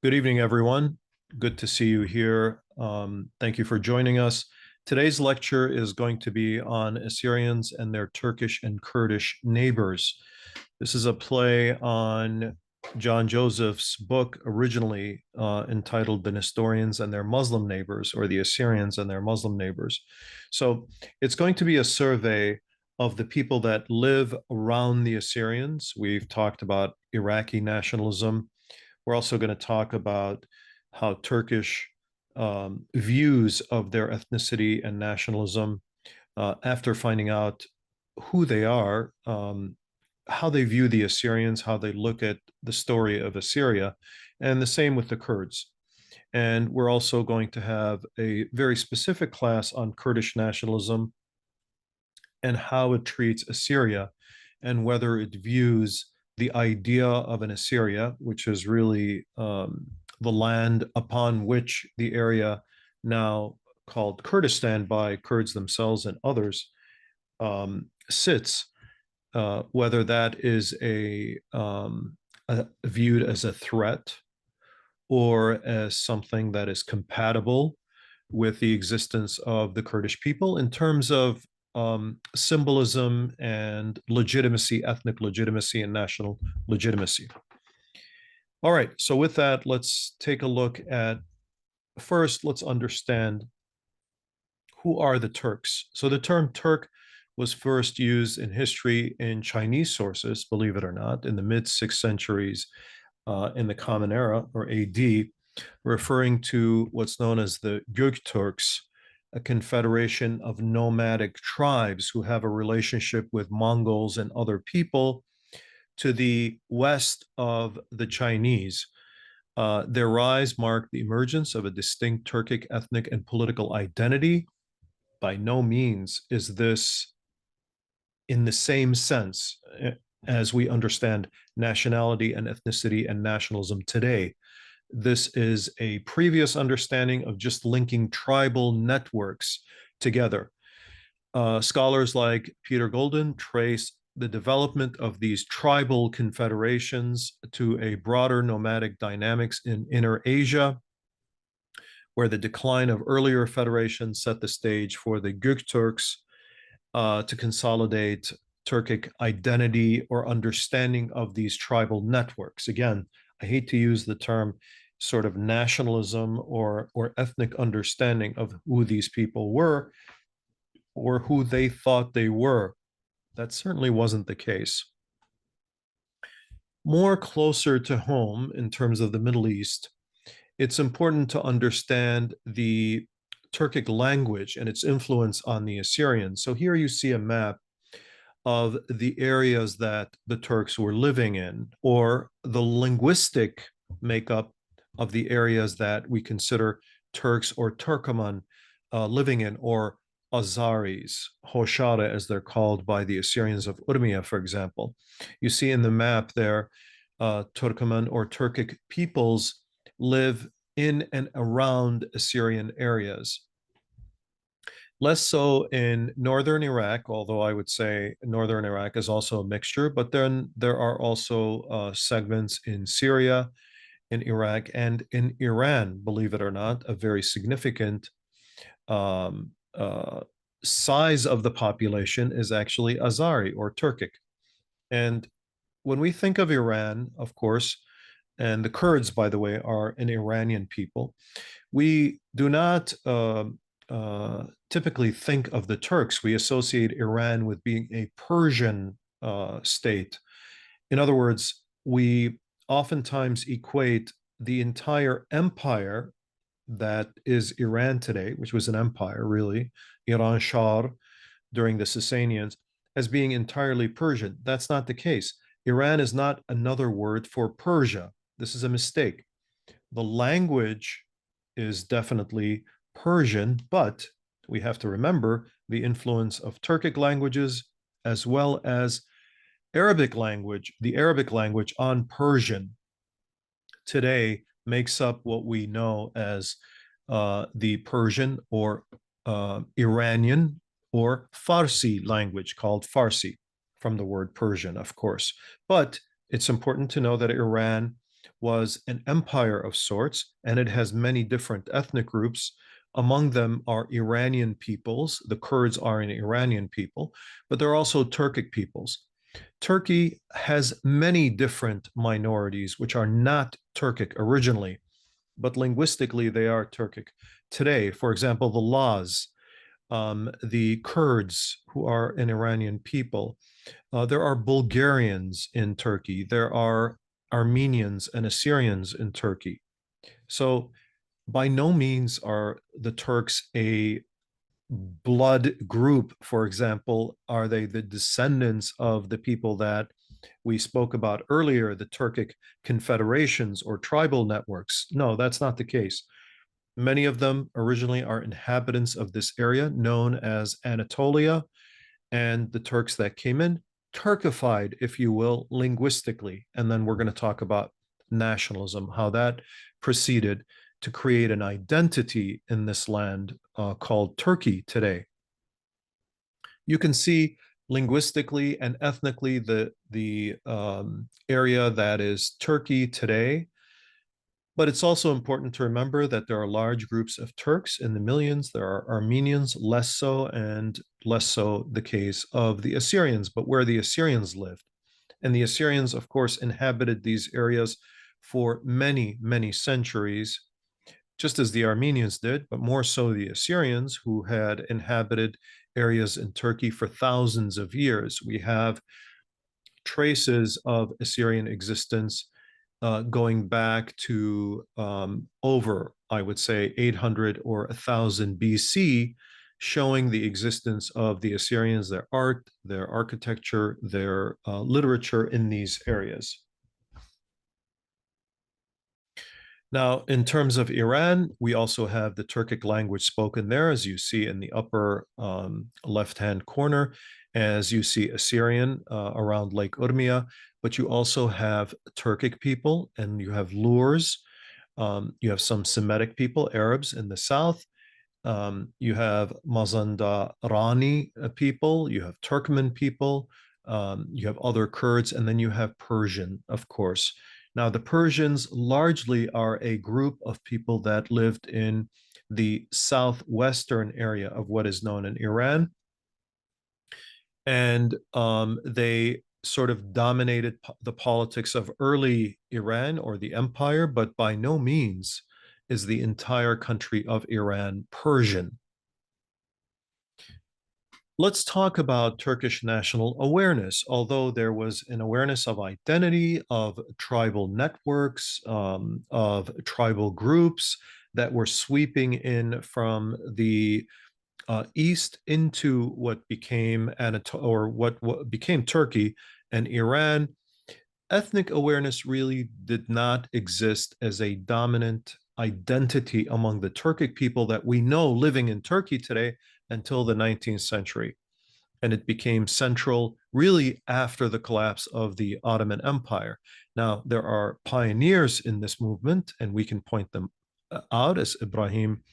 Good evening, everyone. Good to see you here. Thank you for joining us. Today's lecture is going to be on Assyrians and their Turkish and Kurdish neighbors. This is a play on John Joseph's book, originally entitled The Nestorians and Their Muslim Neighbors, or The Assyrians and Their Muslim Neighbors. So it's going to be a survey of the people that live around the Assyrians. We've talked about Iraqi nationalism. We're also going to talk about how Turkish views of their ethnicity and nationalism, after finding out who they are, how they view the Assyrians, how they look at the story of Assyria, and the same with the Kurds. And we're also going to have a very specific class on Kurdish nationalism and how it treats Assyria and whether it views the idea of an Assyria, which is really the land upon which the area now called Kurdistan by Kurds themselves and others sits, whether that is viewed as a threat or as something that is compatible with the existence of the Kurdish people in terms of symbolism and legitimacy, ethnic legitimacy, and national legitimacy. All right, so with that, let's take a look at, first, let's understand who are the Turks. So the term Turk was first used in history in Chinese sources, believe it or not, in the mid-6th centuries in the Common Era, or AD, referring to what's known as the Gökturks, a confederation of nomadic tribes who have a relationship with Mongols and other people to the west of the Chinese. Their rise marked the emergence of a distinct Turkic ethnic and political identity. By no means is this in the same sense as we understand nationality and ethnicity and nationalism today. This is a previous understanding of just linking tribal networks together. Scholars like Peter Golden trace the development of these tribal confederations to a broader nomadic dynamics in Inner Asia, where the decline of earlier federations set the stage for the Gökturks to consolidate Turkic identity or understanding of these tribal networks. Again, I hate to use the term sort of nationalism or ethnic understanding of who these people were or who they thought they were. That certainly wasn't the case. More closer to home in terms of the Middle East, it's important to understand the Turkic language and its influence on the Assyrians. So here you see a map of the areas that the Turks were living in, or the linguistic makeup of the areas that we consider Turks or Turkoman living in, or Azaris, Hoshara, as they're called by the Assyrians of Urmia, for example. You see in the map there, Turkoman or Turkic peoples live in and around Assyrian areas. Less so in northern Iraq, although I would say northern Iraq is also a mixture, but then there are also segments in Syria, in Iraq, and in Iran, believe it or not, a very significant size of the population is actually Azari or Turkic. And when we think of Iran, of course, and the Kurds, by the way, are an Iranian people, we do not typically think of the Turks. We associate Iran with being a Persian state. In other words, we oftentimes equate the entire empire that is Iran today, which was an empire, really, Iran Shah during the Sasanians, as being entirely Persian. That's not the case. Iran is not another word for Persia. This is a mistake. The language is definitely Persian, but we have to remember the influence of Turkic languages as well as Arabic language. The Arabic language on Persian today makes up what we know as the Persian or Iranian or Farsi language, called Farsi, from the word Persian, of course. But it's important to know that Iran was an empire of sorts, and it has many different ethnic groups. Among them are Iranian peoples. The Kurds are an Iranian people, but there are also Turkic peoples. Turkey has many different minorities which are not Turkic originally, but linguistically they are Turkic today. For example, the Laz, the Kurds, who are an Iranian people. There are Bulgarians in Turkey. There are Armenians and Assyrians in Turkey. So by no means are the Turks a blood group. For example, are they the descendants of the people that we spoke about earlier, the Turkic confederations or tribal networks? No, that's not the case. Many of them originally are inhabitants of this area known as Anatolia, and the Turks that came in Turkified, if you will, linguistically. And then we're going to talk about nationalism, how that proceeded to create an identity in this land called Turkey today. You can see linguistically and ethnically the area that is Turkey today. But it's also important to remember that there are large groups of Turks in the millions. There are Armenians, less so, and less so the case of the Assyrians, but where the Assyrians lived. And the Assyrians, of course, inhabited these areas for many, many centuries, just as the Armenians did, but more so the Assyrians, who had inhabited areas in Turkey for thousands of years. We have traces of Assyrian existence going back to over, I would say, 800 or 1000 BC, showing the existence of the Assyrians, their art, their architecture, their literature in these areas. Now, in terms of Iran, we also have the Turkic language spoken there, as you see in the upper left-hand corner, as you see Assyrian around Lake Urmia, but you also have Turkic people and you have Lurs. You have some Semitic people, Arabs in the south. You have Mazandarani people, you have Turkmen people, you have other Kurds, and then you have Persian, of course. Now, the Persians largely are a group of people that lived in the southwestern area of what is known in Iran. And they sort of dominated the politics of early Iran or the empire, but by no means is the entire country of Iran Persian. Let's talk about Turkish national awareness. Although there was an awareness of identity, of tribal networks, of tribal groups that were sweeping in from the east into what became Anatolia, or what became Turkey and Iran, ethnic awareness really did not exist as a dominant identity among the Turkic people that we know living in Turkey today until the 19th century. And it became central really after the collapse of the Ottoman Empire. Now, there are pioneers in this movement, and we can point them out as Ibrahim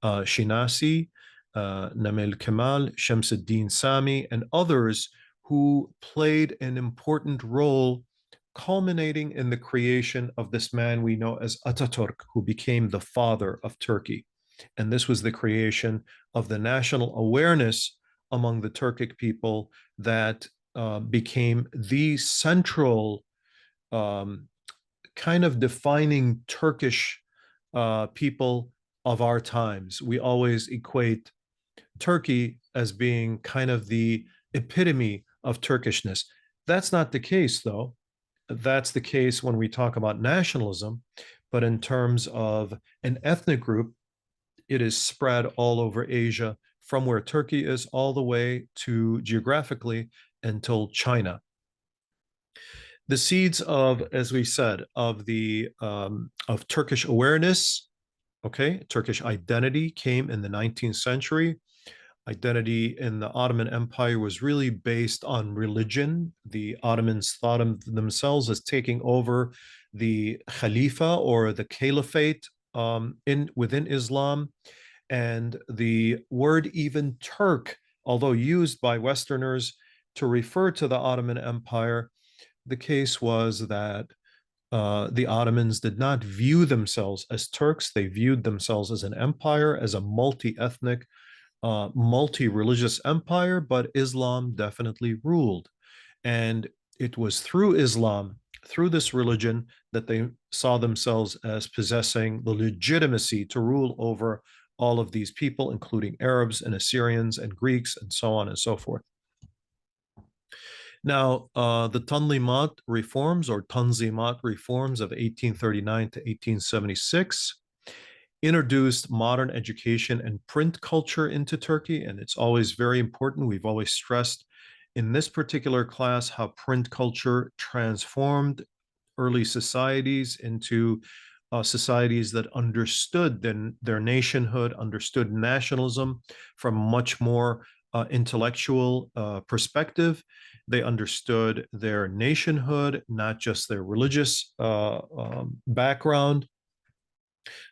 Shinasi, Namel Kemal, Shamsuddin Sami, and others who played an important role, culminating in the creation of this man we know as Atatürk, who became the father of Turkey. And this was the creation of the national awareness among the Turkic people that became the central kind of defining Turkish people of our times. We always equate Turkey as being kind of the epitome of Turkishness. That's not the case, though. That's the case when we talk about nationalism, but in terms of an ethnic group, it is spread all over Asia, from where Turkey is all the way to geographically until China. The seeds of, as we said, of the of Turkish awareness, okay, Turkish identity came in the 19th century. Identity in the Ottoman Empire was really based on religion. The Ottomans thought of themselves as taking over the Khalifa or the Caliphate within Islam. And the word even Turk, although used by Westerners to refer to the Ottoman Empire, the case was that The Ottomans did not view themselves as Turks. They viewed themselves as an empire, as a multi-ethnic, multi-religious empire, but Islam definitely ruled. And it was through Islam, through this religion, that they saw themselves as possessing the legitimacy to rule over all of these people, including Arabs and Assyrians and Greeks and so on and so forth. Now, the Tanzimat reforms or Tanzimat reforms of 1839 to 1876 introduced modern education and print culture into Turkey, and it's always very important. We've always stressed in this particular class how print culture transformed early societies into societies that understood their nationhood, understood nationalism from much more intellectual perspective. They understood their nationhood, not just their religious background.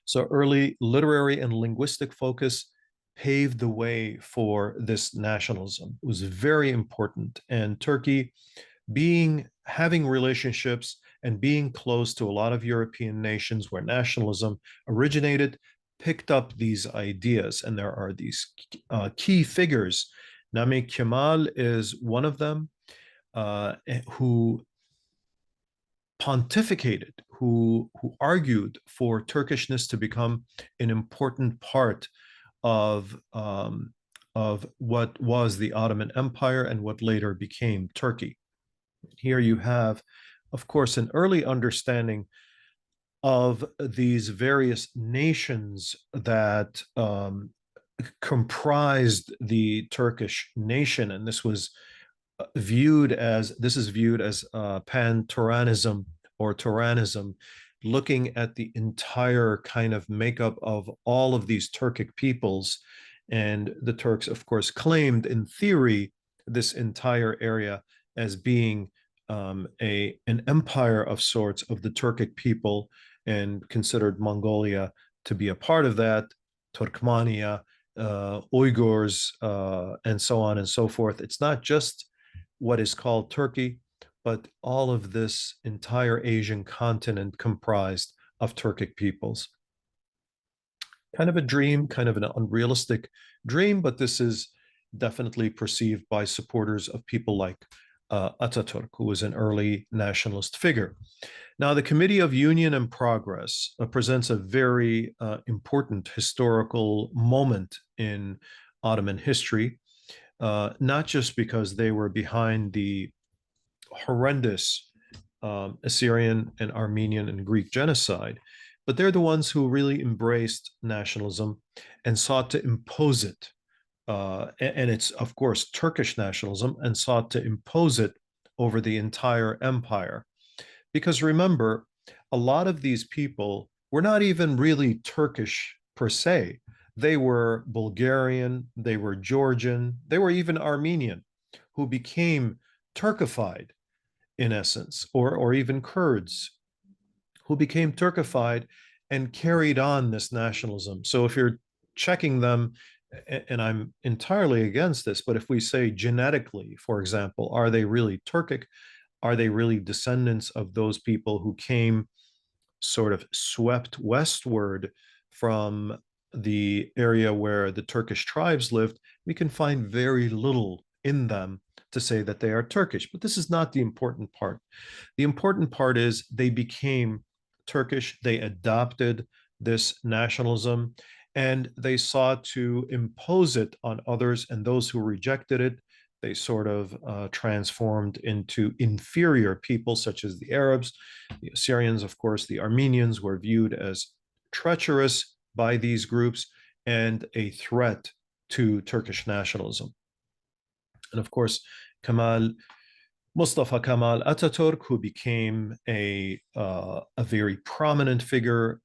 So early literary and linguistic focus paved the way for this nationalism. It was very important. And Turkey having relationships and being close to a lot of European nations where nationalism originated, picked up these ideas. And there are these key figures. Namik Kemal is one of them, who pontificated, who argued for Turkishness to become an important part of what was the Ottoman Empire and what later became Turkey. Here you have, of course, an early understanding of these various nations that comprised the Turkish nation, and this is viewed as Pan-Turkism or Turanism, looking at the entire kind of makeup of all of these Turkic peoples. And the Turks, of course, claimed in theory this entire area as being an empire of sorts of the Turkic people, and considered Mongolia to be a part of that, Turkmania, Uyghurs, and so on and so forth. It's not just what is called Turkey, but all of this entire Asian continent comprised of Turkic peoples. Kind of a dream, kind of an unrealistic dream, but this is definitely perceived by supporters of people like Atatürk, who was an early nationalist figure. Now, the Committee of Union and Progress presents a very important historical moment in Ottoman history, not just because they were behind the horrendous Assyrian and Armenian and Greek genocide, but they're the ones who really embraced nationalism and sought to impose it. And it's, of course, Turkish nationalism, and sought to impose it over the entire empire. Because remember, a lot of these people were not even really Turkish per se. They were Bulgarian, they were Georgian, they were even Armenian, who became Turkified in essence, or even Kurds, who became Turkified and carried on this nationalism. So if you're checking them, and I'm entirely against this, but if we say genetically, for example, are they really Turkic? Are they really descendants of those people who came sort of swept westward from the area where the Turkish tribes lived? We can find very little in them to say that they are Turkish, but this is not the important part. The important part is they became Turkish, they adopted this nationalism, and they sought to impose it on others, and those who rejected it, they sort of transformed into inferior people, such as the Arabs, the Assyrians, of course. The Armenians were viewed as treacherous by these groups and a threat to Turkish nationalism. And of course, Mustafa Kemal Atatürk, who became a very prominent figure,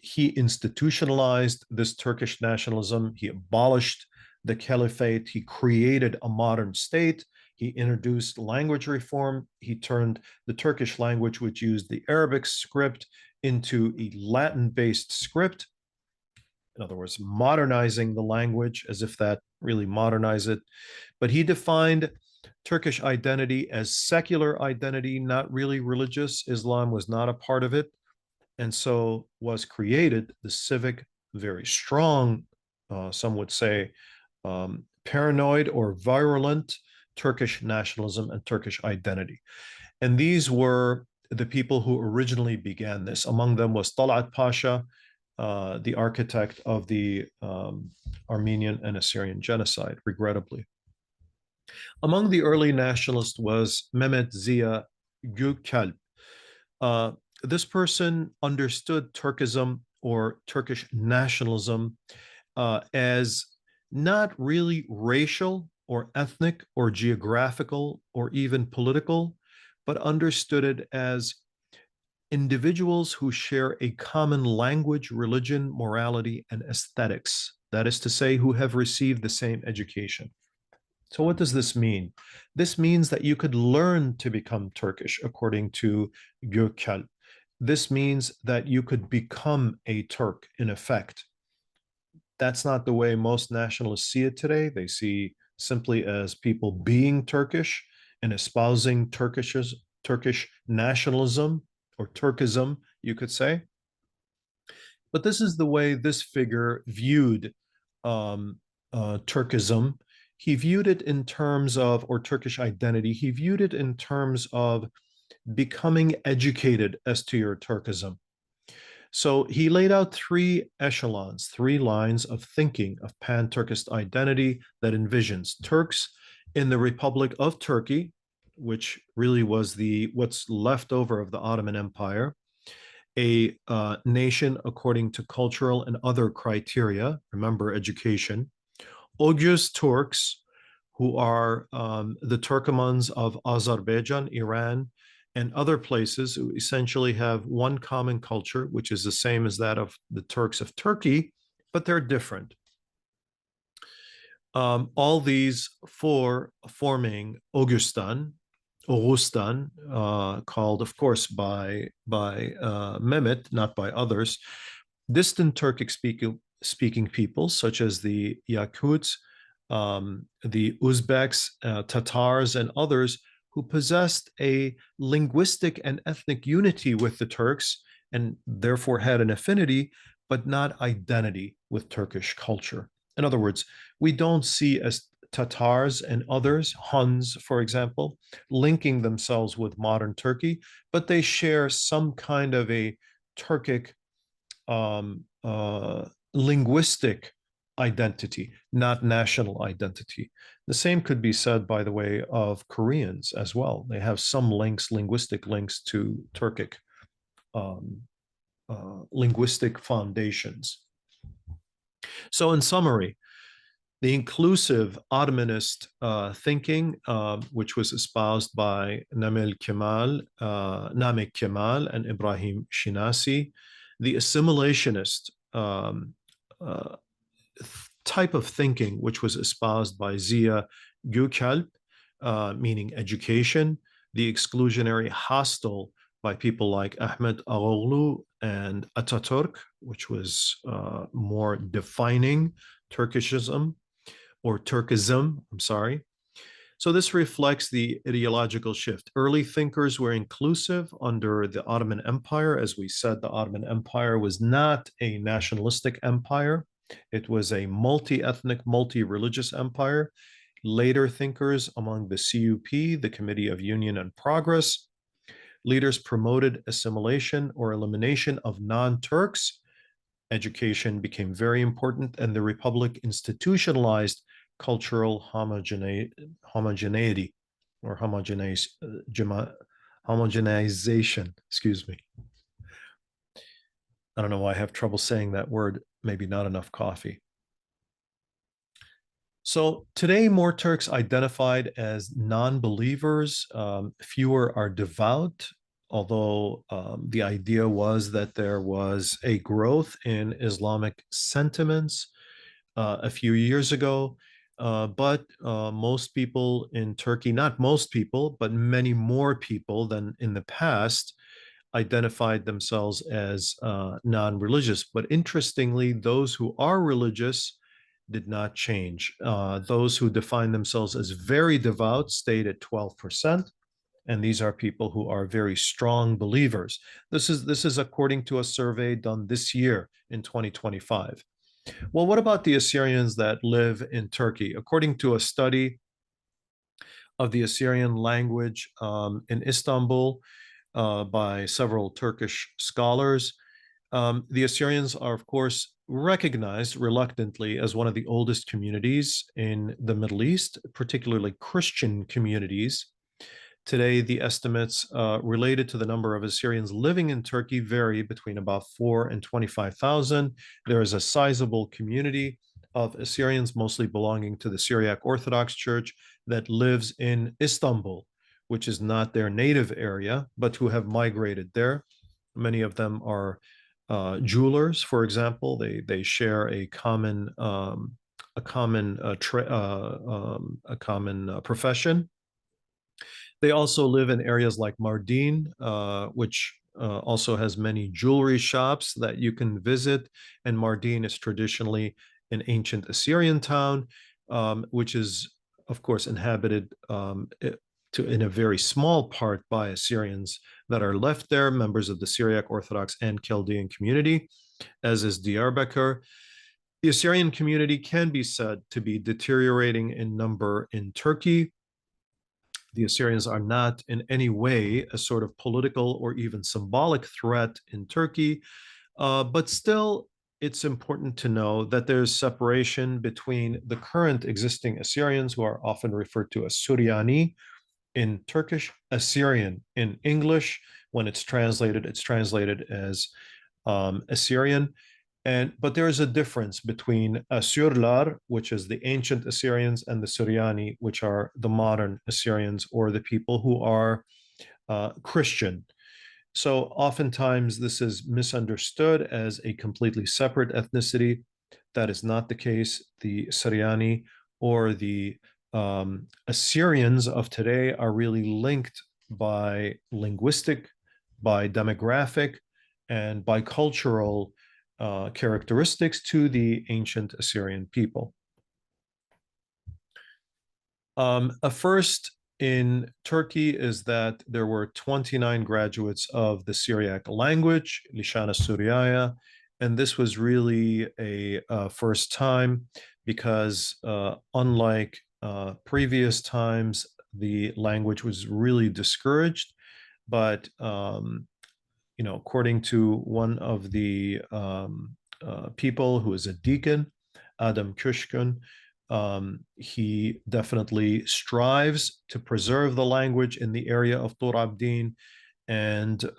he institutionalized this Turkish nationalism. He abolished the caliphate. He created a modern state. He introduced language reform. He turned the Turkish language, which used the Arabic script, into a Latin-based script. In other words, modernizing the language, as if that really modernized it. But he defined Turkish identity as secular identity, not really religious. Islam was not a part of it. And so was created the civic, very strong, some would say, paranoid or virulent Turkish nationalism and Turkish identity. And these were the people who originally began this. Among them was Talat Pasha, the architect of the Armenian and Assyrian genocide, regrettably. Among the early nationalists was Mehmet Ziya Gökalp. Uh, this person understood Turkism or Turkish nationalism as not really racial or ethnic or geographical or even political, but understood it as individuals who share a common language, religion, morality, and aesthetics. That is to say, who have received the same education. So, what does this mean? This means that you could learn to become Turkish, according to Gökalp. This means that you could become a Turk, in effect. That's not the way most nationalists see it today. They see simply as people being Turkish and espousing Turkish nationalism or Turkism, you could say. But this is the way this figure viewed Turkism. He viewed it in terms of, or Turkish identity, he viewed it in terms of becoming educated as to your Turkism. So he laid out three echelons, three lines of thinking of Pan-Turkist identity that envisions Turks in the Republic of Turkey, which really was what's left over of the Ottoman Empire, a nation according to cultural and other criteria, remember education, Oghuz Turks, who are the Turkomans of Azerbaijan, Iran, and other places who essentially have one common culture, which is the same as that of the Turks of Turkey, but they're different. All these four forming Oghustan, called, of course, by Mehmet, not by others, distant Turkic speaking peoples such as the Yakuts, the Uzbeks, Tatars, and others who possessed a linguistic and ethnic unity with the Turks and therefore had an affinity, but not identity with Turkish culture. In other words, we don't see as Tatars and others, Huns, for example, linking themselves with modern Turkey, but they share some kind of a Turkic linguistic identity, not national identity. The same could be said, by the way, of Koreans as well. They have some links, linguistic links to Turkic linguistic foundations. So, in summary, the inclusive Ottomanist thinking, which was espoused by Namik Kemal and Ibrahim Shinasi, the assimilationist type of thinking, which was espoused by Ziya Gökalp, meaning education, the exclusionary hostile by people like Ahmet Ağaoğlu and Atatürk, which was more defining Turkishism or Turkism, I'm sorry. So this reflects the ideological shift. Early thinkers were inclusive under the Ottoman Empire. As we said, the Ottoman Empire was not a nationalistic empire. It was a multi-ethnic, multi-religious empire. Later thinkers among the CUP, the Committee of Union and Progress, leaders promoted assimilation or elimination of non-Turks. Education became very important, and the Republic institutionalized cultural homogeneity or homogenization, excuse me. I don't know why I have trouble saying that word, maybe not enough coffee. So today, more Turks identified as non-believers. Fewer are devout, although the idea was that there was a growth in Islamic sentiments a few years ago. But most people in Turkey, not most people, but many more people than in the past, identified themselves as non-religious. But interestingly, those who are religious did not change. Those who define themselves as very devout stayed at 12%. And these are people who are very strong believers. This is according to a survey done this year in 2025. Well, what about the Assyrians that live in Turkey? According to a study of the Assyrian language in Istanbul by several Turkish scholars, the Assyrians are, of course, recognized reluctantly as one of the oldest communities in the Middle East, particularly Christian communities. Today, the estimates related to the number of Assyrians living in Turkey vary between about 4 and 25,000. There is a sizable community of Assyrians, mostly belonging to the Syriac Orthodox Church, that lives in Istanbul, which is not their native area, but who have migrated there. Many of them are jewelers, for example. They share a common profession. They also live in areas like Mardin, which also has many jewelry shops that you can visit. And Mardin is traditionally an ancient Assyrian town, which is, of course, inhabited in a very small part by Assyrians that are left there, members of the Syriac Orthodox and Chaldean community, as is Diyarbakir. The Assyrian community can be said to be deteriorating in number in Turkey. The Assyrians are not in any way a sort of political or even symbolic threat in Turkey, but still, it's important to know that there's separation between the current existing Assyrians, who are often referred to as Suryani in Turkish, Assyrian in English. When it's translated as Assyrian. But there is a difference between Assurlar, which is the ancient Assyrians, and the Suryani, which are the modern Assyrians, or the people who are Christian. So oftentimes this is misunderstood as a completely separate ethnicity. That is not the case. The Suryani or the Assyrians of today are really linked by linguistic, by demographic, and by cultural characteristics to the ancient Assyrian people. A first in Turkey is that there were 29 graduates of the Syriac language, Lishana Suryaya, and this was really a first time because unlike previous times, the language was really discouraged. But according to one of the people who is a deacon, Adam Kushkun, he definitely strives to preserve the language in the area of Tur Abdin, and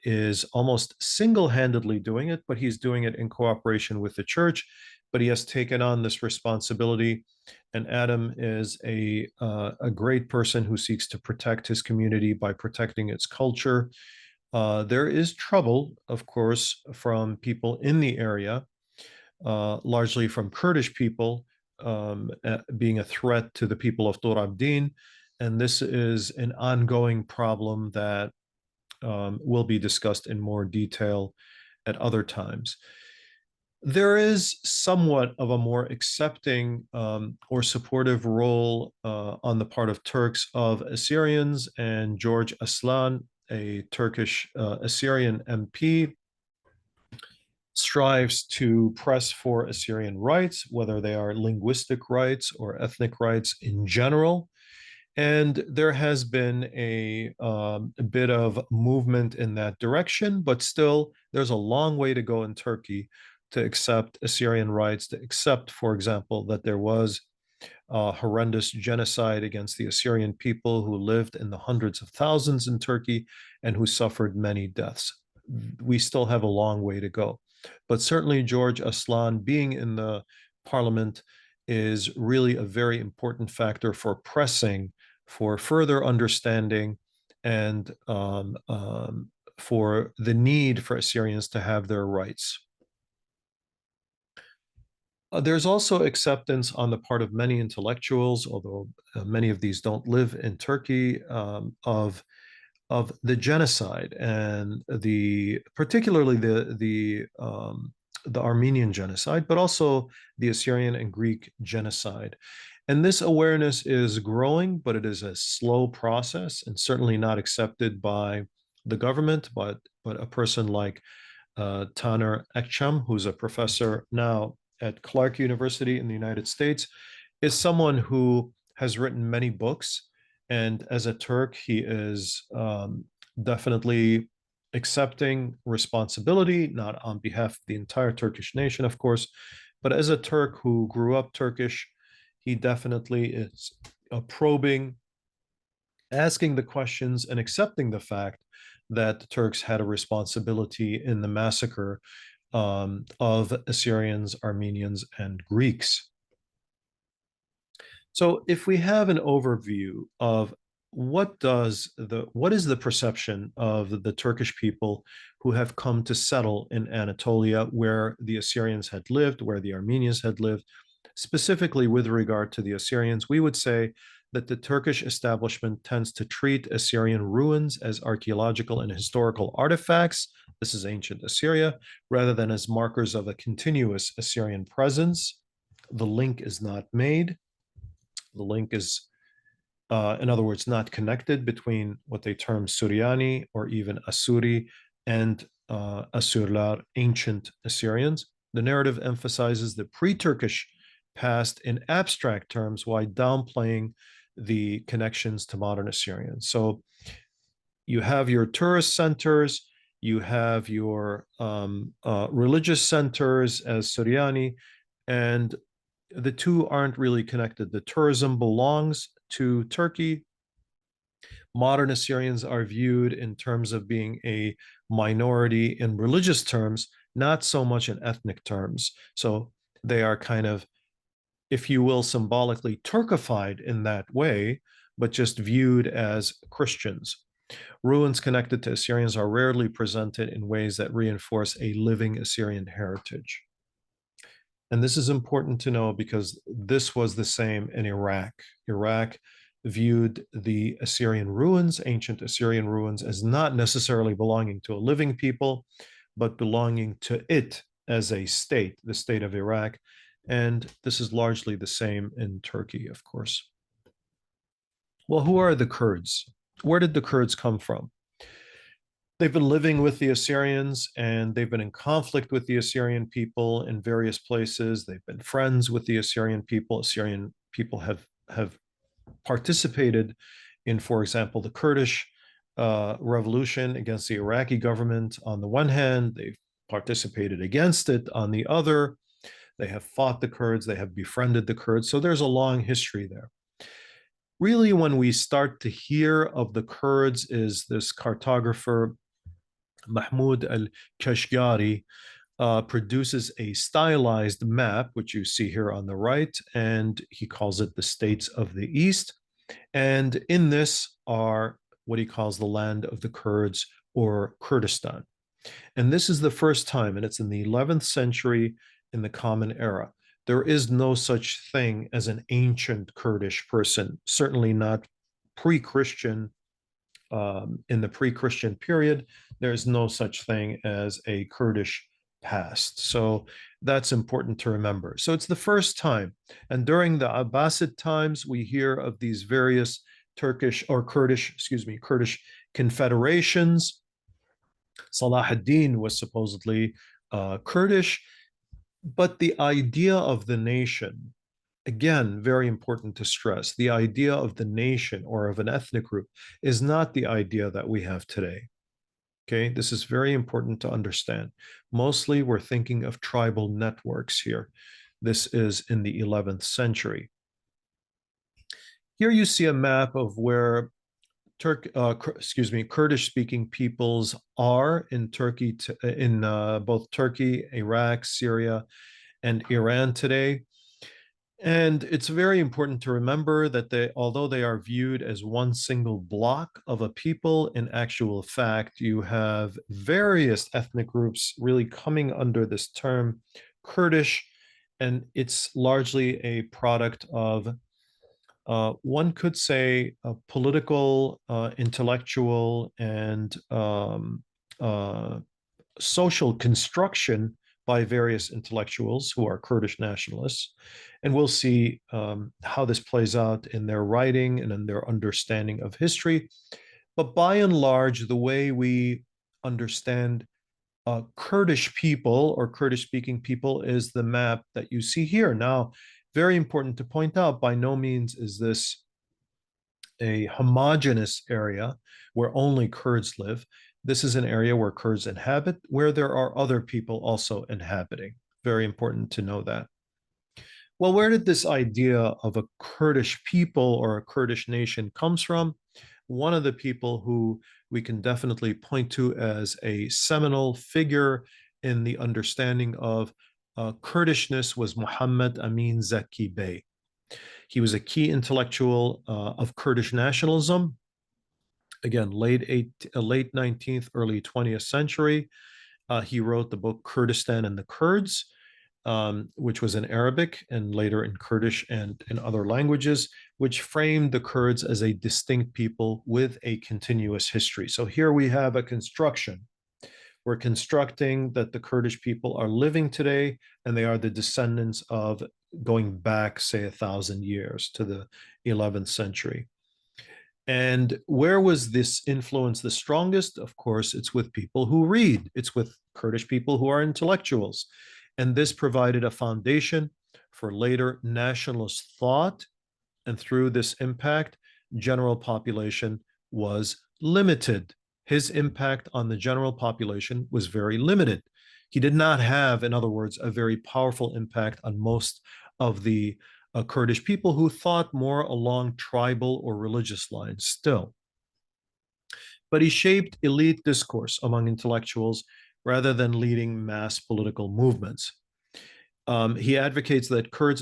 is almost single-handedly doing it, but he's doing it in cooperation with the church. But he has taken on this responsibility, and Adam is a great person who seeks to protect his community by protecting its culture. There is trouble, of course, from people in the area, largely from Kurdish people, being a threat to the people of Tur Abdin. And this is an ongoing problem that will be discussed in more detail at other times. There is somewhat of a more accepting or supportive role on the part of Turks of Assyrians, and George Aslan, a Turkish Assyrian MP, strives to press for Assyrian rights, whether they are linguistic rights or ethnic rights in general. And there has been a bit of movement in that direction, but still, there's a long way to go in Turkey to accept Assyrian rights, to accept, for example, that there was horrendous genocide against the Assyrian people who lived in the hundreds of thousands in Turkey and who suffered many deaths. We still have a long way to go. But certainly George Aslan being in the parliament is really a very important factor for pressing for further understanding and for the need for Assyrians to have their rights. There's also acceptance on the part of many intellectuals, although many of these don't live in Turkey, of the genocide and particularly the the Armenian genocide, but also the Assyrian and Greek genocide. And this awareness is growing, but it is a slow process and certainly not accepted by the government, but a person like Taner Ekcham, who's a professor now at Clark University in the United States, is someone who has written many books. And as a Turk, he is definitely accepting responsibility, not on behalf of the entire Turkish nation, of course, but as a Turk who grew up Turkish, he definitely is probing, asking the questions, and accepting the fact that the Turks had a responsibility in the massacre of Assyrians, Armenians, and Greeks. So if we have an overview of what is the perception of the Turkish people who have come to settle in Anatolia, where the Assyrians had lived, where the Armenians had lived, specifically with regard to the Assyrians, we would say that the Turkish establishment tends to treat Assyrian ruins as archaeological and historical artifacts. This is ancient Assyria, rather than as markers of a continuous Assyrian presence. The link is not made. The link is, in other words, not connected between what they term Suryani or even Asuri and Assurlar, ancient Assyrians. The narrative emphasizes the pre-Turkish past in abstract terms while downplaying the connections to modern Assyrians. So you have your tourist centers, you have your religious centers as Suryani, and the two aren't really connected. The tourism belongs to Turkey. Modern Assyrians are viewed in terms of being a minority in religious terms, not so much in ethnic terms. So they are kind of, if you will, symbolically Turkified in that way, but just viewed as Christians. Ruins connected to Assyrians are rarely presented in ways that reinforce a living Assyrian heritage. And this is important to know because this was the same in Iraq. Iraq viewed the Assyrian ruins, ancient Assyrian ruins, as not necessarily belonging to a living people, but belonging to it as a state, the state of Iraq. And this is largely the same in Turkey, of course. Well, who are the Kurds? Where did the Kurds come from? They've been living with the Assyrians and they've been in conflict with the Assyrian people in various places. They've been friends with the Assyrian people. Assyrian people have participated in, for example, the Kurdish revolution against the Iraqi government on the one hand. They've participated against it on the other. They have fought the Kurds. They have befriended the Kurds. So there's a long history there. Really, when we start to hear of the Kurds is this cartographer Mahmoud al-Kashgari produces a stylized map, which you see here on the right, and he calls it the states of the East. And in this are what he calls the land of the Kurds or Kurdistan. And this is the first time, and it's in the 11th century in the Common Era. There is no such thing as an ancient Kurdish person, certainly not pre-Christian. In the pre-Christian period, there's no such thing as a Kurdish past. So that's important to remember. So it's the first time. And during the Abbasid times, we hear of these various Turkish or Kurdish, Kurdish confederations. Salah ad-Din was supposedly Kurdish, but the idea of the nation, again, very important to stress, the idea of the nation or of an ethnic group is not the idea that we have today. Okay, this is very important to understand. Mostly we're thinking of tribal networks here. This is in the 11th century. Here you see a map of where Kurdish-speaking peoples are in Turkey, in both Turkey, Iraq, Syria, and Iran today. And it's very important to remember that although they are viewed as one single block of a people, in actual fact, you have various ethnic groups really coming under this term Kurdish, and it's largely a product of, one could say, a political, intellectual, and social construction by various intellectuals who are Kurdish nationalists. And we'll see how this plays out in their writing and in their understanding of history. But by and large, the way we understand Kurdish people or Kurdish speaking people is the map that you see here. Now, very important to point out, by no means is this a homogenous area where only Kurds live. This is an area where Kurds inhabit, where there are other people also inhabiting. Very important to know that. Well, where did this idea of a Kurdish people or a Kurdish nation comes from? One of the people who we can definitely point to as a seminal figure in the understanding of Kurdishness was Muhammad Amin Zaki Bey. He was a key intellectual of Kurdish nationalism. Again, late 19th, early 20th century. He wrote the book Kurdistan and the Kurds, which was in Arabic and later in Kurdish and in other languages, which framed the Kurds as a distinct people with a continuous history. So here we have a construction. We're constructing that the Kurdish people are living today, and they are the descendants of going back, say, 1,000 years to the 11th century. And where was this influence the strongest? Of course, it's with people who read. It's with Kurdish people who are intellectuals. And this provided a foundation for later nationalist thought. And through this impact, general population was limited. His impact on the general population was very limited. He did not have, in other words, a very powerful impact on most of the Kurdish people who thought more along tribal or religious lines still. But he shaped elite discourse among intellectuals rather than leading mass political movements. He advocates that Kurds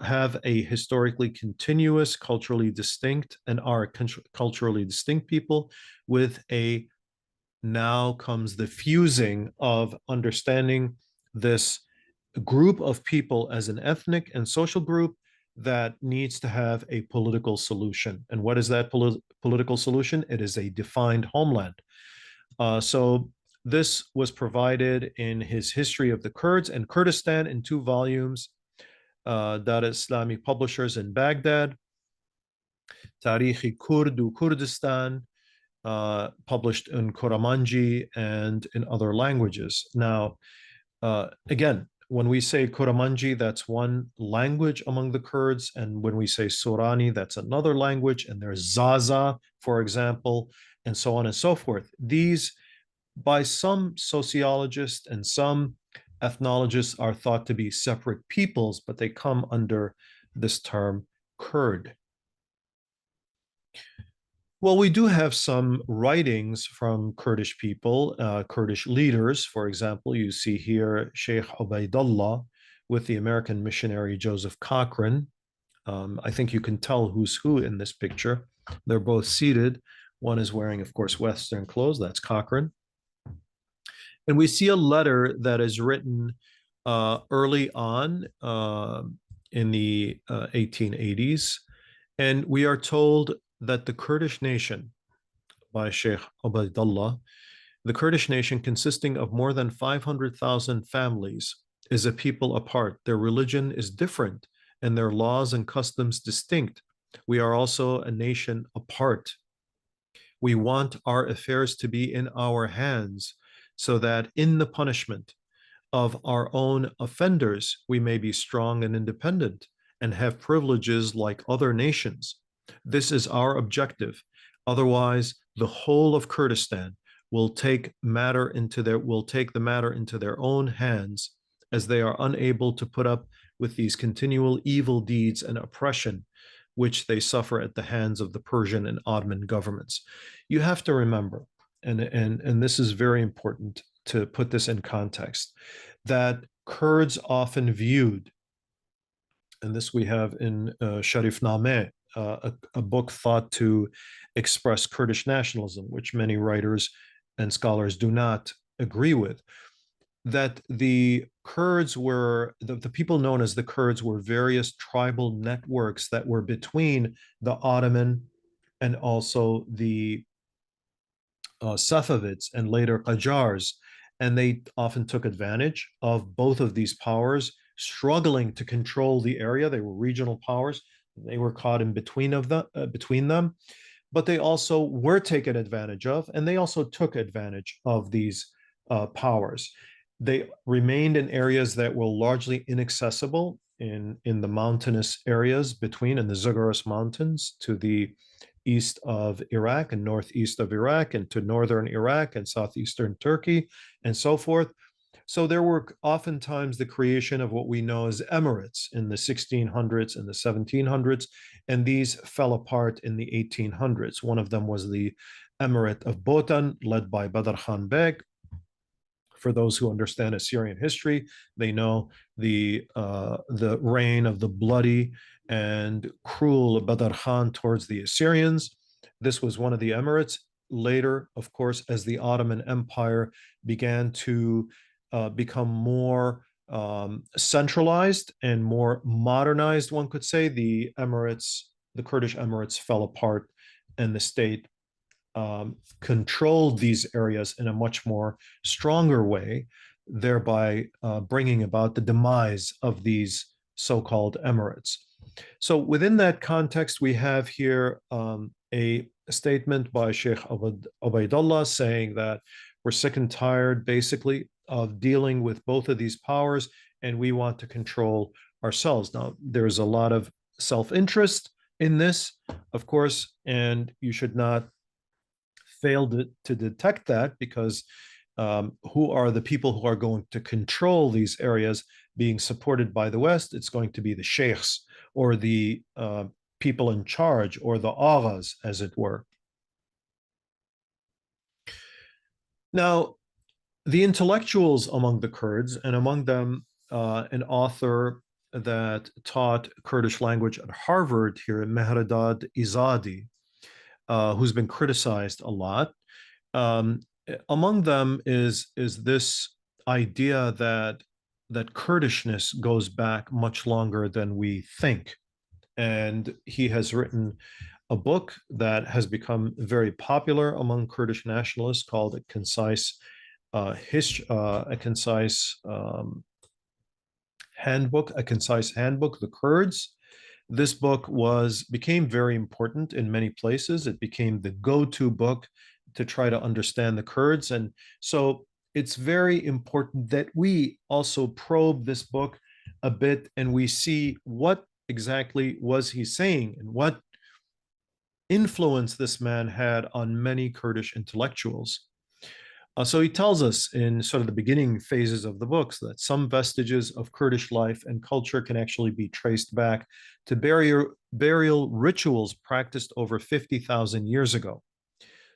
have a historically continuous, culturally distinct, and are culturally distinct people with a now comes the fusing of understanding this group of people as an ethnic and social group that needs to have a political solution. And what is that political solution? It is a defined homeland. So this was provided in his History of the Kurds and Kurdistan in 2 volumes, Dar Islamic Publishers in Baghdad, Tarikh Kurd u Kurdistan, published in Kuramanji and in other languages. Now, again, when we say Kuramanji, that's one language among the Kurds. And when we say Sorani, that's another language. And there's Zaza, for example, and so on and so forth. These, by some sociologists and some ethnologists, are thought to be separate peoples, but they come under this term Kurd. Well, we do have some writings from Kurdish people, Kurdish leaders. For example, you see here Sheikh Ubaidullah with the American missionary Joseph Cochran. I think you can tell who's who in this picture. They're both seated. One is wearing, of course, Western clothes. That's Cochran. And we see a letter that is written early on in the 1880s. And we are told that the Kurdish nation, by Sheikh Ubaidullah, the Kurdish nation consisting of more than 500,000 families, is a people apart. Their religion is different and their laws and customs distinct. We are also a nation apart. We want our affairs to be in our hands so that in the punishment of our own offenders, we may be strong and independent and have privileges like other nations. This is our objective. Otherwise, the whole of Kurdistan will take the matter into their own hands, as they are unable to put up with these continual evil deeds and oppression which they suffer at the hands of the Persian and Ottoman governments. You have to remember, and this is very important to put this in context, that Kurds often viewed, and this we have in Sharif Nameh, a book thought to express Kurdish nationalism, which many writers and scholars do not agree with, that the Kurds were, the people known as the Kurds were various tribal networks that were between the Ottoman and also the Safavids and later Qajars and they often took advantage of both of these powers struggling to control the area. They were regional powers. They were caught in between them, but they also were taken advantage of, and they also took advantage of these powers. They remained in areas that were largely inaccessible in the mountainous areas between in the Zagros Mountains to the east of Iraq and northeast of Iraq and to northern Iraq and southeastern Turkey and so forth. So there were oftentimes the creation of what we know as emirates in the 1600s and the 1700s, and these fell apart in the 1800s. One of them was the emirate of Botan, led by Badr Khan Beg. For those who understand Assyrian history, they know the reign of the bloody and cruel Badr Khan towards the Assyrians. This was one of the emirates. Later, of course, as the Ottoman Empire began to become more centralized and more modernized, one could say, the emirates, the Kurdish emirates fell apart, and the state controlled these areas in a much more stronger way, thereby bringing about the demise of these so-called emirates. So within that context, we have here a statement by Sheikh Ubaidullah saying that we're sick and tired, basically, of dealing with both of these powers, and we want to control ourselves. Now, there's a lot of self-interest in this, of course, and you should not fail to detect that, because who are the people who are going to control these areas being supported by the West? It's going to be the sheikhs or the people in charge, or the aghas, as it were. Now, the intellectuals among the Kurds, and among them an author that taught Kurdish language at Harvard here, Mehrdad Izadi, who's been criticized a lot. Among them is this idea that Kurdishness goes back much longer than we think. And he has written a book that has become very popular among Kurdish nationalists called A Concise Handbook, A Concise Handbook, The Kurds. This book became very important in many places. It became the go-to book to try to understand the Kurds. And so it's very important that we also probe this book a bit, and we see what exactly was he saying and what influence this man had on many Kurdish intellectuals. So he tells us in sort of the beginning phases of the books that some vestiges of Kurdish life and culture can actually be traced back to burial rituals practiced over 50,000 years ago.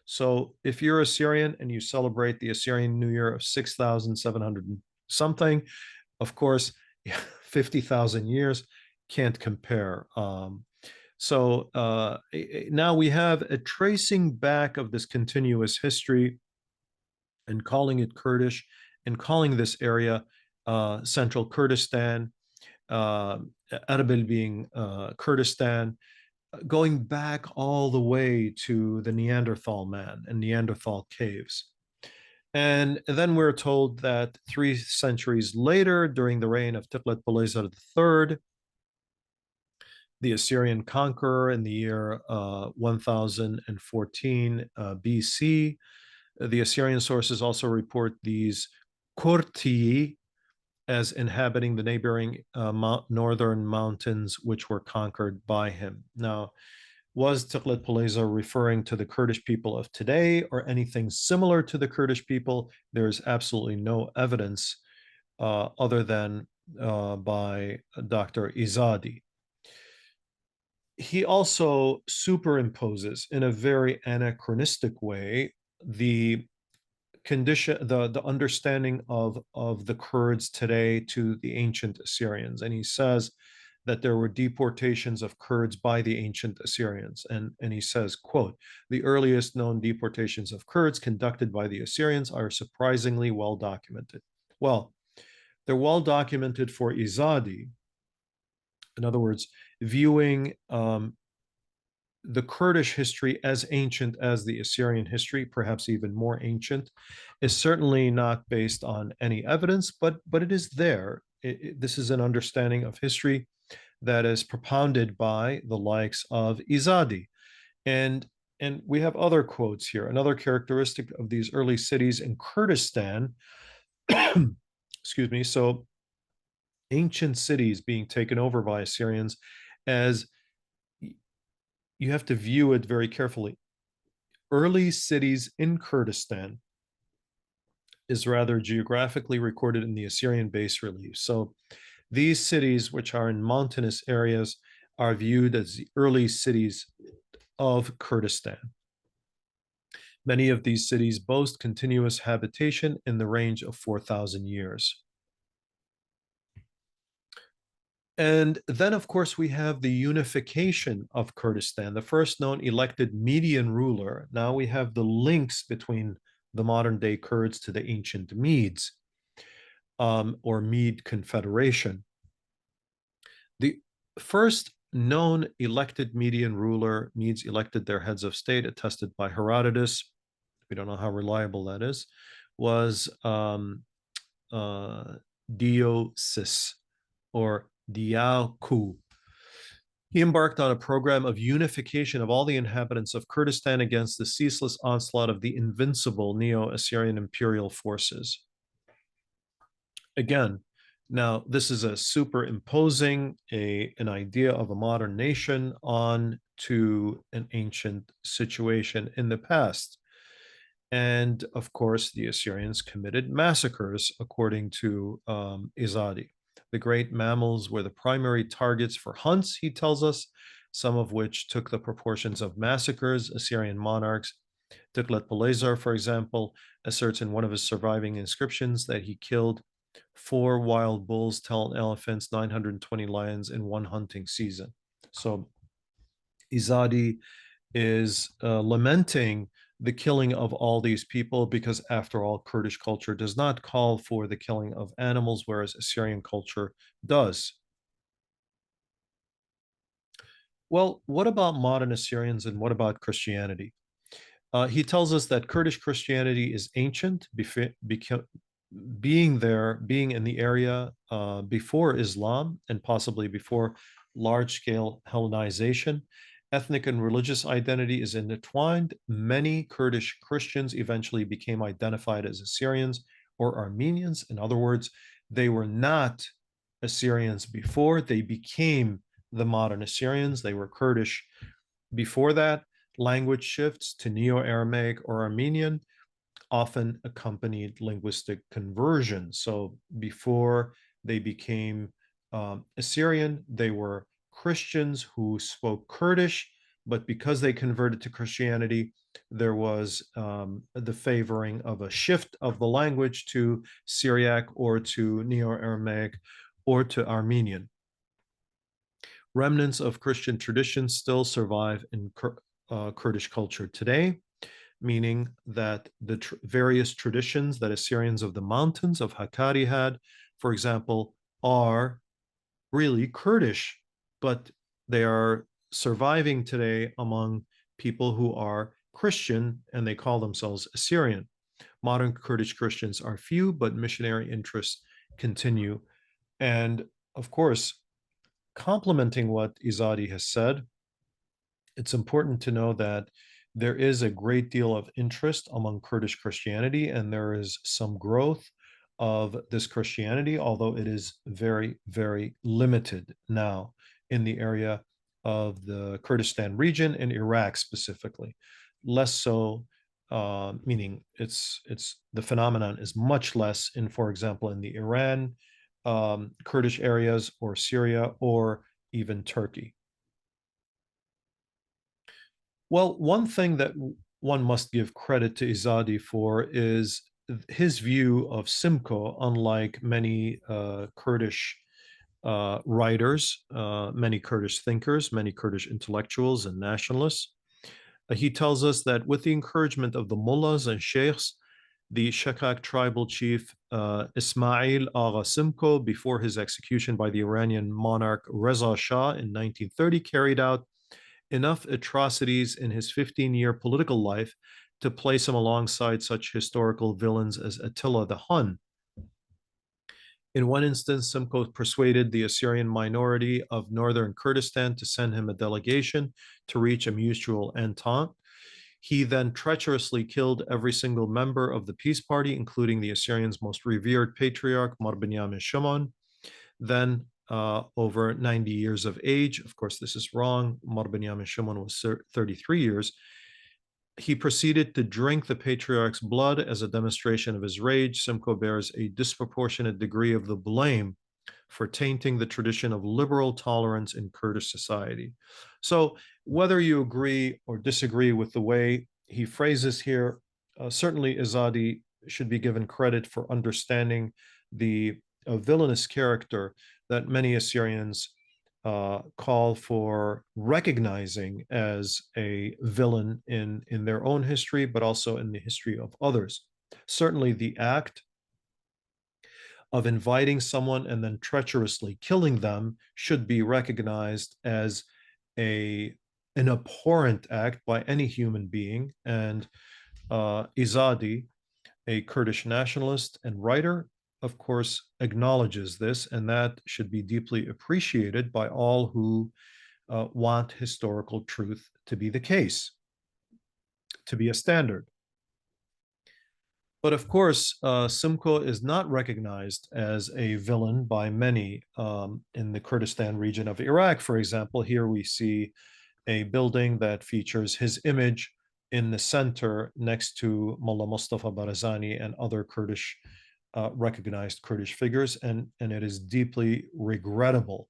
So if you're Assyrian and you celebrate the Assyrian New Year of 6,700 something, of course, 50,000 years can't compare. Now we have a tracing back of this continuous history and calling it Kurdish, and calling this area Central Kurdistan, Erbil being Kurdistan, going back all the way to the Neanderthal man and Neanderthal caves. And then we're told that 3 centuries later, during the reign of Tiglat-Pileser III, the Assyrian conqueror, in the year 1014 BC, the Assyrian sources also report these Kurti as inhabiting the neighboring northern mountains, which were conquered by him. Now, was Tiglat-Pileser referring to the Kurdish people of today or anything similar to the Kurdish people? There's absolutely no evidence other than by Dr. Izadi. He also superimposes in a very anachronistic way the understanding of the Kurds today to the ancient Assyrians. And he says that there were deportations of Kurds by the ancient Assyrians. And he says, quote, "The earliest known deportations of Kurds conducted by the Assyrians are surprisingly well documented." Well, they're well documented for Izadi. In other words, viewing the Kurdish history, as ancient as the Assyrian history, perhaps even more ancient, is certainly not based on any evidence, but it is there. This is an understanding of history that is propounded by the likes of Izadi. And and we have other quotes here. Another characteristic of these early cities in Kurdistan, excuse me, so ancient cities being taken over by Assyrians, as you have to view it very carefully. Early cities in Kurdistan is rather geographically recorded in the Assyrian bas relief. So these cities, which are in mountainous areas, are viewed as the early cities of Kurdistan. Many of these cities boast continuous habitation in the range of 4,000 years. And then, of course, we have the unification of Kurdistan, the first known elected Median ruler. Now we have the links between the modern day Kurds to the ancient Medes, or Mede Confederation. The first known elected Median ruler, Medes elected their heads of state, attested by Herodotus, we don't know how reliable that is, was Deiosis, or Diaku. He embarked on a program of unification of all the inhabitants of Kurdistan against the ceaseless onslaught of the invincible Neo-Assyrian imperial forces. Again, now this is a superimposing an idea of a modern nation on to an ancient situation in the past. And of course, the Assyrians committed massacres, according to Izadi. The great mammals were the primary targets for hunts, he tells us, some of which took the proportions of massacres. Assyrian monarchs, Tiglath-Pileser, for example, asserts in one of his surviving inscriptions that he killed 4 wild bulls, 10 elephants, 920 lions in one hunting season. So Izadi is lamenting the killing of all these people because, after all, Kurdish culture does not call for the killing of animals, whereas Assyrian culture does. Well, what about modern Assyrians and what about Christianity? He tells us that Kurdish Christianity is ancient, being in the area before Islam and possibly before large-scale Hellenization. Ethnic and religious identity is intertwined. Many Kurdish Christians eventually became identified as Assyrians or Armenians. In other words, they were not Assyrians before. They became the modern Assyrians. They were Kurdish before that. Language shifts to Neo-Aramaic or Armenian often accompanied linguistic conversion. So before they became Assyrian, they were Christians who spoke Kurdish, but because they converted to Christianity, there was the favoring of a shift of the language to Syriac or to Neo-Aramaic or to Armenian. Remnants of Christian traditions still survive in Kurdish culture today, meaning that the various traditions that Assyrians of the mountains of Hakkari had, for example, are really Kurdish, but they are surviving today among people who are Christian and they call themselves Assyrian. Modern Kurdish Christians are few, but missionary interests continue. And of course, complementing what Izadi has said, it's important to know that there is a great deal of interest among Kurdish Christianity, and there is some growth of this Christianity, although it is very, very limited now in the area of the Kurdistan region in Iraq specifically. Less so, meaning it's the phenomenon is much less in, for example, in the Iran, Kurdish areas, or Syria, or even Turkey. Well, one thing that one must give credit to Izadi for is his view of Simko, unlike many Kurdish writers, many Kurdish thinkers, many Kurdish intellectuals and nationalists. He tells us that with the encouragement of the mullahs and sheikhs, the Shakak tribal chief Ismail Agha Simko, before his execution by the Iranian monarch Reza Shah in 1930, carried out enough atrocities in his 15-year political life to place him alongside such historical villains as Attila the Hun. In one instance, Simko persuaded the Assyrian minority of northern Kurdistan to send him a delegation to reach a mutual entente. He then treacherously killed every single member of the peace party, including the Assyrians' most revered patriarch, Benyamin Shimon. Then, over 90 years of age, of course, this is wrong. Benyamin Shimon was 33 years. He proceeded to drink the patriarch's blood as a demonstration of his rage. Simko bears a disproportionate degree of the blame for tainting the tradition of liberal tolerance in Kurdish society. So, whether you agree or disagree with the way he phrases here, certainly Izadi should be given credit for understanding the villainous character that many Assyrians call for recognizing as a villain in their own history, but also in the history of others. Certainly, the act of inviting someone and then treacherously killing them should be recognized as an abhorrent act by any human being. And Izadi, a Kurdish nationalist and writer, of course, acknowledges this, and that should be deeply appreciated by all who want historical truth to be the case, to be a standard. But of course, Simko is not recognized as a villain by many in the Kurdistan region of Iraq. For example, here we see a building that features his image in the center next to Mullah Mustafa Barzani and other Kurdish recognized Kurdish figures, and it is deeply regrettable.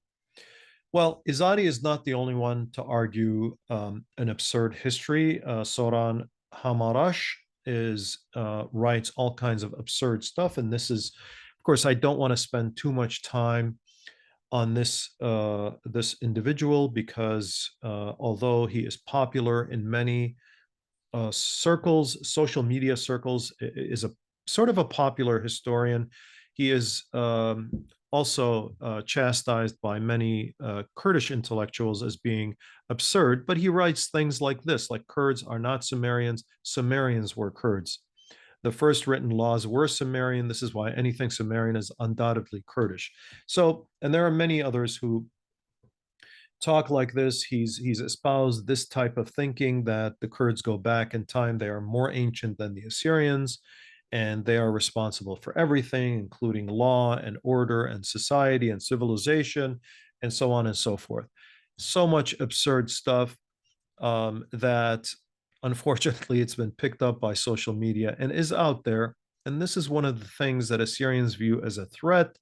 Well, Izadi is not the only one to argue an absurd history. Soran Hamarash writes all kinds of absurd stuff, and this is, of course, I don't want to spend too much time on this individual because although he is popular in many circles, social media circles, is a sort of a popular historian. He is also chastised by many Kurdish intellectuals as being absurd, but he writes things like this, like Kurds are not Sumerians, Sumerians were Kurds. The first written laws were Sumerian. This is why anything Sumerian is undoubtedly Kurdish. So, and there are many others who talk like this. He's espoused this type of thinking that the Kurds go back in time. They are more ancient than the Assyrians, and they are responsible for everything, including law and order and society and civilization, and so on and so forth. So much absurd stuff that unfortunately it's been picked up by social media and is out there. And this is one of the things that Assyrians view as a threat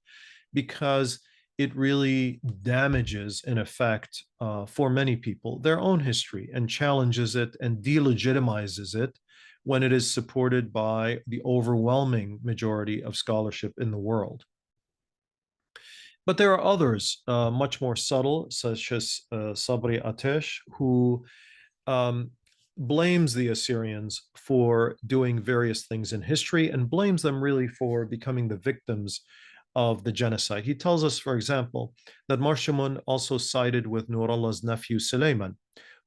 because it really damages, in effect, for many people, their own history and challenges it and delegitimizes it when it is supported by the overwhelming majority of scholarship in the world. But there are others, much more subtle, such as Sabri Atesh, who blames the Assyrians for doing various things in history and blames them really for becoming the victims of the genocide. He tells us, for example, that Marshamun also sided with Nurullah's nephew Suleiman,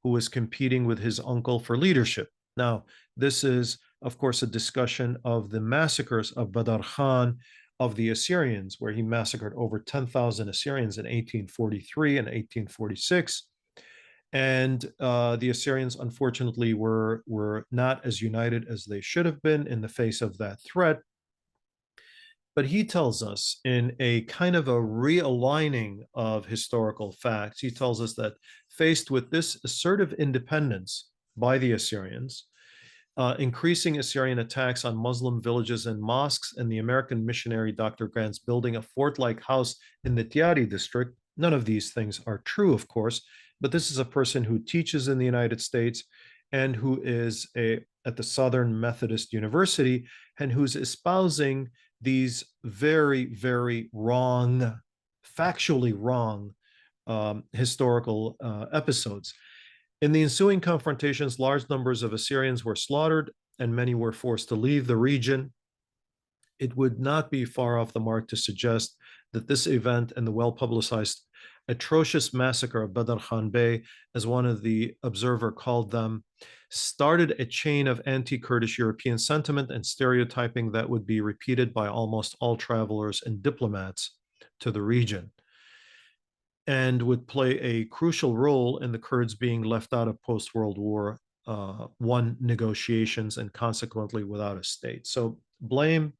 who was competing with his uncle for leadership. Now, this is, of course, a discussion of the massacres of Badr Khan of the Assyrians, where he massacred over 10,000 Assyrians in 1843 and 1846. And the Assyrians, unfortunately, were not as united as they should have been in the face of that threat. But he tells us in a kind of a realigning of historical facts, he tells us that faced with this assertive independence by the Assyrians, increasing Assyrian attacks on Muslim villages and mosques, and the American missionary Dr. Grant's building a fort-like house in the Tiari district, none of these things are true, of course, but this is a person who teaches in the United States and who is at the Southern Methodist University and who's espousing these very, very wrong, factually wrong historical episodes. In the ensuing confrontations, large numbers of Assyrians were slaughtered and many were forced to leave the region. It would not be far off the mark to suggest that this event and the well-publicized atrocious massacre of Badr Khan Bey, as one of the observer called them, started a chain of anti-Kurdish European sentiment and stereotyping that would be repeated by almost all travelers and diplomats to the region, and would play a crucial role in the Kurds being left out of post-World War I negotiations and consequently without a state. So blame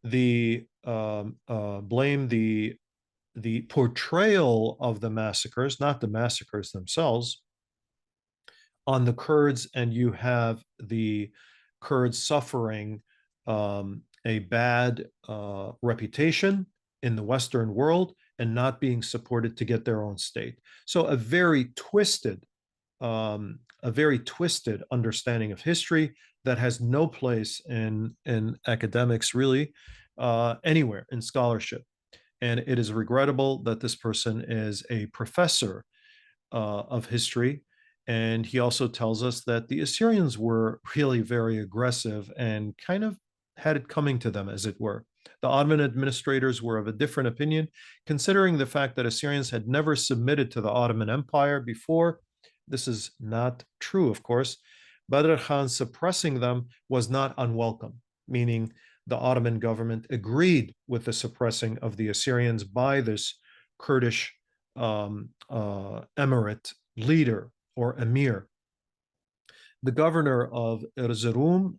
the portrayal of the massacres, not the massacres themselves, on the Kurds, and you have the Kurds suffering a bad reputation in the Western world and not being supported to get their own state. So a very twisted understanding of history that has no place in academics, really, anywhere in scholarship. And it is regrettable that this person is a professor of history. And he also tells us that the Assyrians were really very aggressive and kind of had it coming to them, as it were. The Ottoman administrators were of a different opinion, considering the fact that Assyrians had never submitted to the Ottoman Empire before. This is not true, of course. Badr Khan suppressing them was not unwelcome, meaning the Ottoman government agreed with the suppressing of the Assyrians by this Kurdish emirate leader or emir. The governor of Erzurum,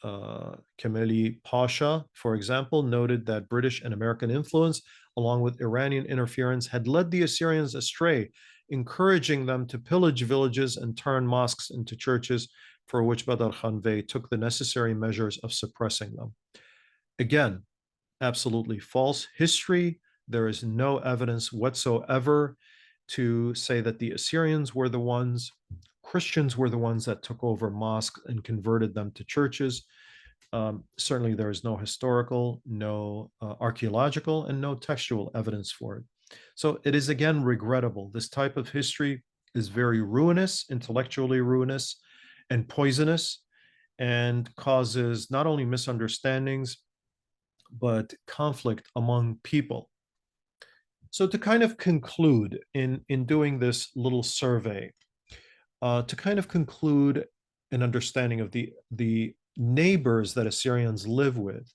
Kemali Pasha, for example, noted that British and American influence, along with Iranian interference, had led the Assyrians astray, encouraging them to pillage villages and turn mosques into churches, for which Badr Khan Bey took the necessary measures of suppressing them. Again, absolutely false history. There is no evidence whatsoever to say that the Assyrians were the ones, Christians were the ones that took over mosques and converted them to churches. Certainly, there is no historical, no archaeological, and no textual evidence for it. So it is, again, regrettable. This type of history is very ruinous, intellectually ruinous, and poisonous, and causes not only misunderstandings, but conflict among people. So to kind of conclude in doing this little survey, to kind of conclude an understanding of the neighbors that Assyrians live with,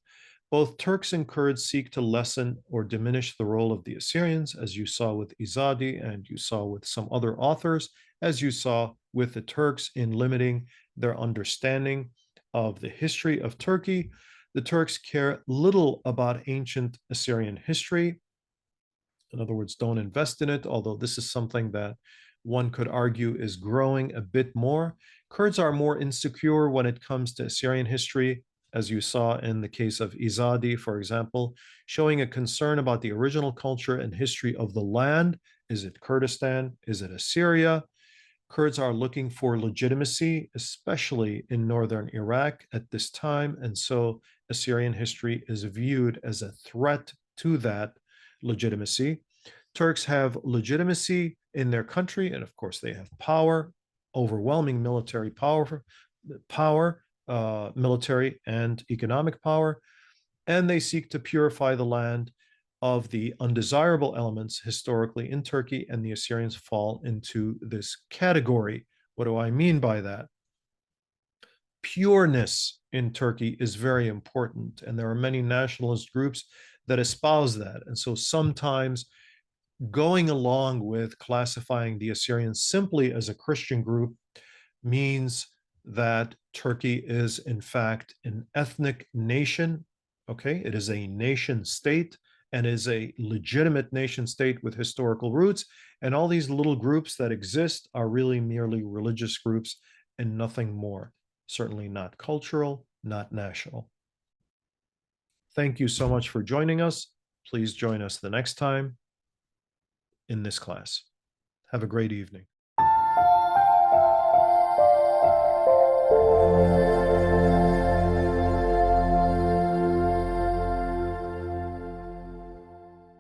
both Turks and Kurds seek to lessen or diminish the role of the Assyrians, as you saw with Izadi and you saw with some other authors, as you saw with the Turks in limiting their understanding of the history of Turkey. The Turks care little about ancient Assyrian history. In other words, don't invest in it, although this is something that one could argue is growing a bit more. Kurds are more insecure when it comes to Assyrian history, as you saw in the case of Izadi, for example, showing a concern about the original culture and history of the land. Is it Kurdistan? Is it Assyria? Kurds are looking for legitimacy, especially in northern Iraq at this time, and so Assyrian history is viewed as a threat to that legitimacy. Turks have legitimacy in their country, and of course they have power, overwhelming military power, military and economic power, and they seek to purify the land of the undesirable elements historically in Turkey, and the Assyrians fall into this category. What do I mean by that? Pureness in Turkey is very important, and there are many nationalist groups that espouse that. And so sometimes going along with classifying the Assyrians simply as a Christian group means that Turkey is, in fact, an ethnic nation. Okay, it is a nation state and is a legitimate nation state with historical roots. And all these little groups that exist are really merely religious groups and nothing more. Certainly not cultural, not national. Thank you so much for joining us. Please join us the next time in this class. Have a great evening.